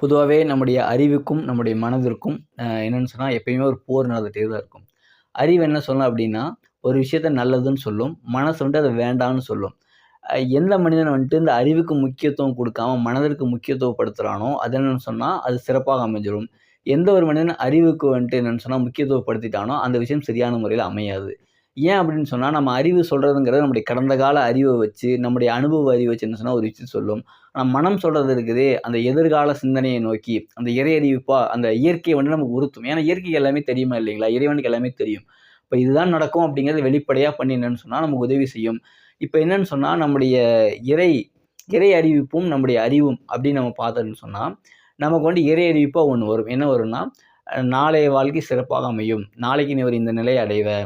பொதுவாவே நம்முடைய அறிவுக்கும், நம்முடைய மனதிற்கும் என்னன்னு சொன்னா, எப்பயுமே ஒரு போர் நடந்துட்டே தான் இருக்கும். அறிவு என்ன சொல்லும் அப்டின்னா, ஒரு விஷயத்த நல்லதுன்னு சொல்லும். மனசு அத வேண்டான்னு சொல்லும். எந்த மனிதன் இந்த அறிவுக்கு முக்கியத்துவம் குடுக்காம, மனதிற்கு முக்கியத்துவப்படுத்துறானோ, அது என்னன்னு சொன்னா, அது சிறப்பாக அமைஞ்சிரும். எந்த ஒரு மனிதன் அறிவுக்கு என்னன்னு சொன்னா, முக்கியத்துவப்படுத்திட்டானோ, அந்த விஷயம் சரியான முறையில அமையாது. ஏன் அப்டின்னு சொன்னா, நம்ம அறிவு சொல்றதுங்கிறது நம்முடைய கடந்த கால அறிவ வச்சு, நம்முடைய அனுபவ அறிவ வச்சு என்ன சொன்னா, ஒரு விஷயம் சொல்லும். ஆனா மனம் சொல்றது இருக்குதே, அந்த எதிர்கால சிந்தனைய நோக்கி, அந்த இறை அறிவிப்பா, அந்த இயற்கை நமக்கு உறுத்தும். ஏன்னா இயற்கைக்கு எல்லாமே தெரியுமா இல்லைங்களா? இறைவனுக்கு எல்லாமே தெரியும். இப்ப இதுதான் நடக்கும் அப்படிங்கிறத வெளிப்படையா பண்ணி என்னன்னு சொன்னா, நமக்கு உதவி செய்யும். இப்ப என்னன்னு சொன்னா, நம்முடைய இறை இறை அறிவிப்பும், நம்முடைய அறிவும் அப்படின்னு நம்ம பார்த்தோம்ன்னு சொன்னா, நமக்கு இறை அறிவிப்பா ஒண்ணு வரும். என்ன வரும்னா, நாளைய வாழ்க்கை சிறப்பாக அமையும். நாளைக்கு நீ ஒரு இந்த நிலையை அடைவ.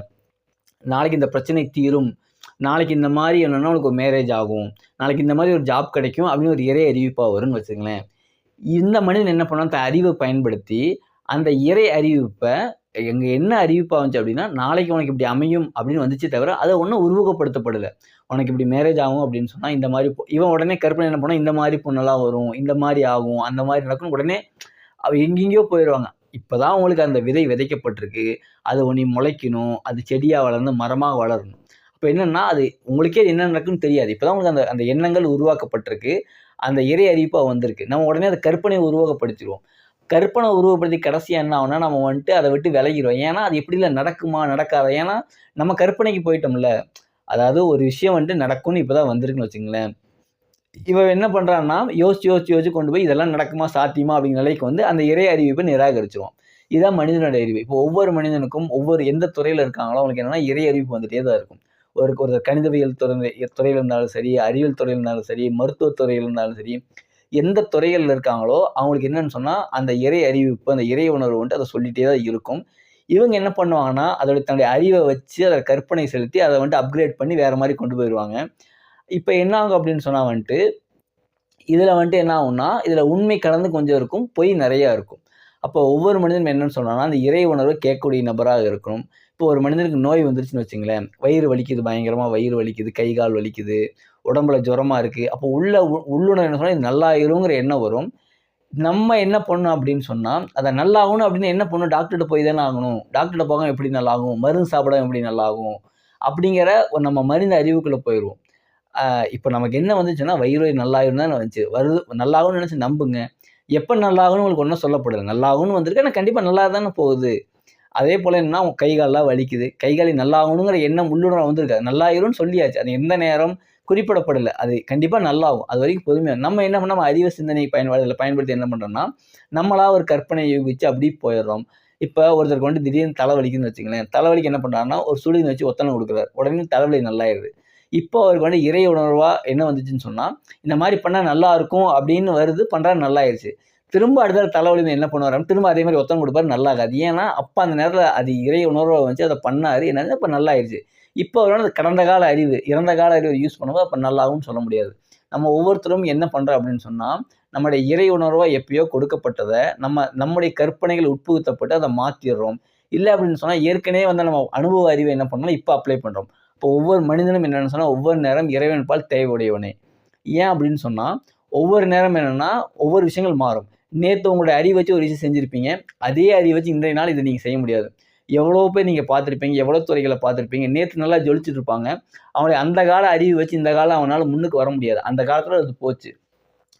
நாளைக்கு இந்த பிரச்சனை தீரும். நாளைக்கு இந்த மாரி என்னன்னா உனக்கு ஒரு மேரேஜ் ஆகும். நாளைக்கு இந்த மாரி ஒரு ஜாப் கிடைக்கும் அப்படின்னு ஒரு இறை அறிவிப்பா வரும்னு வச்சுக்கங்களேன். இந்த மனிதன் என்ன பண்ணுவான், தன் அறிவ பயன்படுத்தி, அந்த இறை அறிவிப்ப என்ன அறிவிப்பா வந்துச்சு அப்படின்னா, நாளைக்கு உனக்கு இப்படி அமையும் அப்படின்னு வந்துச்சே தவிர, அத ஒண்ணும் உருவகப்படுத்தப்படல. உனக்கு இப்படி மேரேஜ் ஆகும் அப்படின்னு சொன்னா, இந்த மாரி இவன் உடனே கற்பனை என்ன பண்ணுவான், இந்த மாரி பொண்ணெல்லாம் வரும், இந்த மாரி ஆகும், அந்த மாரி நடக்கும். உடனே அவ எங்கெங்கேயோ போயிருவாங்க. இப்பதான் உங்களுக்கு அந்த விதை விதைக்கப்பட்டிருக்கு. அது ஒண்ணு முளைக்கணும். அது செடியா வளர்ந்து மரமா வளரணும். அப்ப என்னன்னா, அது உங்களுக்கே என்ன நடக்கும்னு தெரியாது. இப்பதான் உங்களுக்கு அந்த அந்த எண்ணங்கள் உருவாக்கப்பட்டிருக்கு. அந்த இறை அறிவிப்பா வந்திருக்கு. நம்ம உடனே அத கற்பனைய உருவகப்படுத்திருவோம். கற்பனை உருவப்படுத்தி கடைசியா என்ன ஆகும்னா, நம்ம அத விட்டு விலகிருவோம். ஏன்னா, அது எப்படில நடக்குமா? நடக்காதா? ஏன்னா, நம்ம கற்பனைக்கு போயிட்டோம்ல. அதாவது ஒரு விஷயம் நடக்கும்னு இப்பதான் வந்திருக்குன்னு வச்சுக்கங்களேன். இவன் என்ன பண்றான்னா, யோசிச்சு கொண்டு போய் இதெல்லாம் நடக்குமா? சாத்தியமா? அப்படிங்கிற நிலைக்கு அந்த இறை அறிவிப்ப நிராகரிச்சுருவான். இதுதான் மனிதனுடைய அறிவு. இப்போ ஒவ்வொரு மனிதனுக்கும் எந்த துறையில இருக்காங்களோ, அவங்களுக்கு என்னன்னா இறை அறிவிப்பு வந்துட்டே தான் இருக்கும். ஒரு கணிதவியல் துறையில இருந்தாலும் சரி, அறிவியல் துறையில இருந்தாலும் சரி, மருத்துவ துறையில இருந்தாலும் சரி, எந்த துறைகள்ல இருக்காங்களோ, அவங்களுக்கு என்னன்னு சொன்னா, அந்த இறை அறிவிப்பு, அந்த இறை உணர்வு அத சொல்லிட்டே தான் இருக்கும். இவங்க என்ன பண்ணுவாங்கன்னா, தன்னுடைய அறிவ வச்சு, அத கற்பனை செலுத்தி, அத அப்கிரேட் பண்ணி வேற மாரி கொண்டு போயிருவாங்க. இப்ப என்ன ஆகும் அப்படின்னு சொன்னா இதுல என்ன ஆகும்னா, இதுல உண்மை கலந்து கொஞ்சம் இருக்கும். பொய் நெறைய இருக்கும். அப்போ ஒவ்வொரு மனிதனும் என்னன்னு சொன்னான்னா, அந்த இறை உணர்வ கேட்கக்கூடிய நபராக இருக்கணும். இப்போ ஒரு மனிதனுக்கு நோய் வந்துருச்சுன்னு வச்சுங்களேன், வயிறு வலிக்குது, பயங்கரமா வயிறு வலிக்குது, கை, கால் வலிக்குது, உடம்புல ஜுரமா இருக்கு. அப்போ உள்ளுணர்வு என்ன சொன்னா, இது நல்லாயிருங்கிற எண்ணம் வரும். நம்ம என்ன பண்ணணும் அப்படின்னு சொன்னா, அத நல்லாகணும் அப்படின்னு என்ன பண்ணணும்? டாக்டர்ட்ட போய் தானே ஆகணும். டாக்டர்ட்ட போகாம எப்படி நல்லாகும்? மருந்து சாப்பிடாம எப்படி நல்லாகும்? அப்படிங்கிற நம்ம மருந்து அறிவுக்குள்ள போயிருவோம். இப்ப நமக்கு என்ன வந்துச்சுன்னா, வயிறு வலி நல்லாயிரும்னு தானே வந்துச்சு. நல்லாகும்னு நெனச்சு நம்புங்க. எப்ப நல்லாகும்னு உங்களுக்கு ஒண்ணும் சொல்லப்படல. நல்லாகும்னு வந்திருக்கு. ஆனா கண்டிப்பா நல்லா தானே போகுது. அதே போல என்னன்னா, உங்க கை, கால்லாம் வலிக்குது. கை, கால் நல்லாகணுங்கிற எண்ணம் உள்ளுணர்வா வந்திருக்கு. நல்லாயிரும்னு சொல்லியாச்சு. அது எந்த நேரம் குறிப்பிடப்படல. அது கண்டிப்பா நல்லாகும். அதுவரைக்கும் பொறுமையா நம்ம என்ன பண்ணோம், நம்ம அறிவு சிந்தனை பயன்படுத்தி என்ன பண்றோம்னா, நம்மளா ஒரு கற்பனைய யூகிச்சு அப்படியே போயிடுறோம். இப்ப ஒருத்தருக்கு திடீர்னு தலை வலிக்குதுன்னு வச்சுக்கங்களேன். தலைவலிக்கு என்ன பண்றாருன்னா, ஒரு சுடுதண்ணி வச்சு ஒத்தடம் குடுக்குறாரு. உடனே தலைவலி நல்லாயிருது. இப்போ அவருக்கு இறை உணர்வா என்ன வந்துச்சுன்னு சொன்னா, இந்த மாரி பண்ணா நல்லா இருக்கும் அப்படின்னு வருது, பண்றாரு நல்லாயிருச்சு. திரும்ப அடுத்த தலைவலி என்ன பண்ணுவாரு, திரும்ப அதே மாரி ஒத்தடம் குடுப்பாரு நல்லாகாது. ஏன்னா, அப்ப அந்த நேரத்துல அது இறை உணர்வா வந்துச்சு. அத பண்ணாரு. என்னது இப்ப நல்லாயிருச்சு. இப்போ அவரால கடந்த கால அறிவு, இறந்த கால அறிவ யூஸ் பண்ணும்போது அப்ப நல்லாகும்னு சொல்ல முடியாது. நம்ம ஒவ்வொருத்தரும் என்ன பண்றோம் அப்படின்னு சொன்னா, நம்முடைய இறை உணர்வா எப்பயோ கொடுக்கப்பட்டத, நம்முடைய கற்பனைகள் உட்புகுத்தப்பட்டு அத மாத்திர்றோம். இல்ல அப்படின்னு சொன்னா, ஏற்கனவே நம்ம அனுபவ அறிவ என்ன பண்ணோம், இப்ப அப்ளை பண்றோம். இப்போ ஒவ்வொரு மனிதனும் என்னன்னு சொன்னா, ஒவ்வொரு நேரம் இறைவன் பால் தேவையுடையவனே. ஏன் அப்படின்னு சொன்னா, ஒவ்வொரு நேரம் என்னன்னா, ஒவ்வொரு விஷயங்கள் மாறும். நேத்து உங்களுடைய அறிவ வச்சு ஒரு விஷயம் செஞ்சிருப்பீங்க. அதே அறிவ வச்சு இன்றைய நாள் இத நீங்க செய்ய முடியாது. எவ்வளோ பேர் நீங்க பார்த்திருப்பீங்க, எவ்வளோ துறைகள பார்த்திருப்பீங்க. நேத்து நல்லா ஜொலிச்சுட்டு இருப்பாங்க. அவனுடைய அந்த கால அறிவு வச்சு இந்த காலம் அவனால முன்னுக்கு வர முடியாது. அந்த காலத்துல அது போச்சு.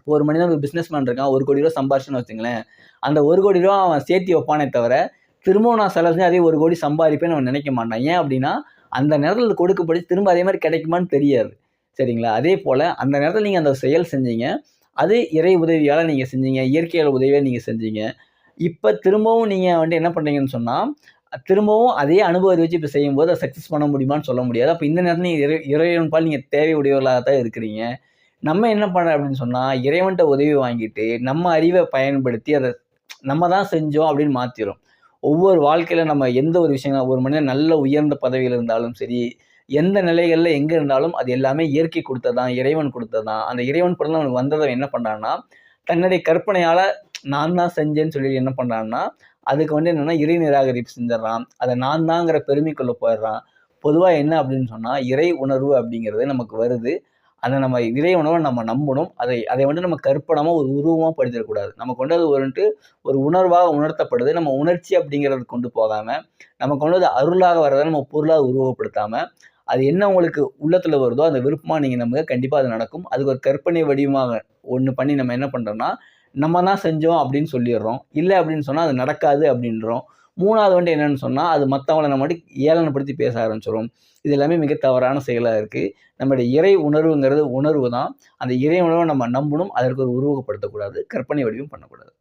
ஒரு மனிதன் ஒரு பிசினஸ் மேன் இருக்கான். ரூ. 1,00,00,000 சம்பாரிச்சான்னு வச்சுக்கங்களேன். அந்த ரூ. 1,00,00,000 அவன் சேர்த்தி வைப்பானே தவிர, திரும்பவும் நான் செலவு செஞ்சு அதே 1,00,00,000 சம்பாரிப்பேன்னு அவன் நினைக்க மாட்டான். ஏன் அப்படின்னா, அந்த நேரத்துல கொடுக்கப்பட்டு திரும்ப அதே மாரி கிடைக்குமான்னு தெரியாது. சரிங்களா? அதே போல அந்த நேரத்துல நீங்க அந்த செயல் செஞ்சீங்க. அது இறை உதவியால நீங்க செஞ்சீங்க. இயற்கையோட உதவியால நீங்க செஞ்சீங்க. இப்ப திரும்பவும் நீங்க என்ன பண்றீங்கன்னு சொன்னா, திரும்பவும் அதே அனுபவத்த வச்சு இப்ப செய்யும்போது அத சக்சஸ் பண்ண முடியுமான்னு சொல்ல முடியாது. அப்ப இந்த நேரத்துல நீங்க இறைவன் பால் நீங்க தேவை உடையவர்களா தான் இருக்கிறீங்க. நம்ம என்ன பண்றோம் அப்படின்னு சொன்னா, இறைவன்ட்ட உதவி வாங்கிட்டு, நம்ம அறிவ பயன்படுத்தி அத நம்ம தான் செஞ்சோம் அப்படின்னு மாத்திர்றோம். ஒவ்வொரு வாழ்க்கையில நம்ம எந்த ஒரு விஷயம் ஒரு மனிதன் நல்ல உயர்ந்த பதவியில இருந்தாலும் சரி, எந்த நிலைகள்ல எங்க இருந்தாலும் அது எல்லாமே இயற்கை குடுத்தது தான், இறைவன் குடுத்தது தான். அந்த இறைவன் பொருள் அவனுக்கு வந்தத அவன் என்ன பண்றான்னா, தன்னுடைய கற்பனையால நான் தான் செஞ்சேன்னு சொல்லி என்ன பண்றான்னா, அதுக்கு என்னன்னா இறை நிராகரிப்பு செஞ்சுடுறான். அத நான் தான்ங்கிற பெருமைக்குள்ள போயிடுறான். பொதுவா என்ன அப்படின்னு சொன்னா, இறை உணர்வு அப்படிங்கிறது நமக்கு வருது. அந்த நம்ம இறை உணவை நம்ம நம்பணும். அதை வந்து நம்ம கற்பனமா ஒரு உருவமா படுத்திடக்கூடாது. நமக்கு வந்து அது ஒரு உணர்வாக உணர்த்தப்படுது. நம்ம உணர்ச்சி அப்படிங்கிறத கொண்டு போகாம, நமக்கு வந்து அது அருளாக வர்றத நம்ம பொருளா உருவப்படுத்தாம, அது என்ன உங்களுக்கு உள்ளத்துல வருதோ, அந்த விருப்பமா நீங்க நம்புங்க. கண்டிப்பா அது நடக்கும். அதுக்கு ஒரு கற்பனை வடிவமாக ஒண்ணு பண்ணி நம்ம என்ன பண்றோம்னா, நம்ம தான் செஞ்சோம் அப்படின்னு சொல்லிர்றோம். இல்ல அப்படின்னு சொன்னா அது நடக்காது அப்படின்றோம். 3வது வந்து என்னன்னு சொன்னா, அது மத்தவங்கள நம்ம வந்து ஏளனப்படுத்தி பேச ஆரம்பிச்சுருவோம். இது எல்லாமே மிக தவறான செயலா இருக்கு. நம்முடைய இறை உணர்வுங்கிறது உணர்வு தான். அந்த இறை உணர்வ நம்ம நம்பணும். அதற்கு ஒரு உருவகப்படுத்தக்கூடாது. கற்பனை வடிவம் பண்ணக்கூடாது.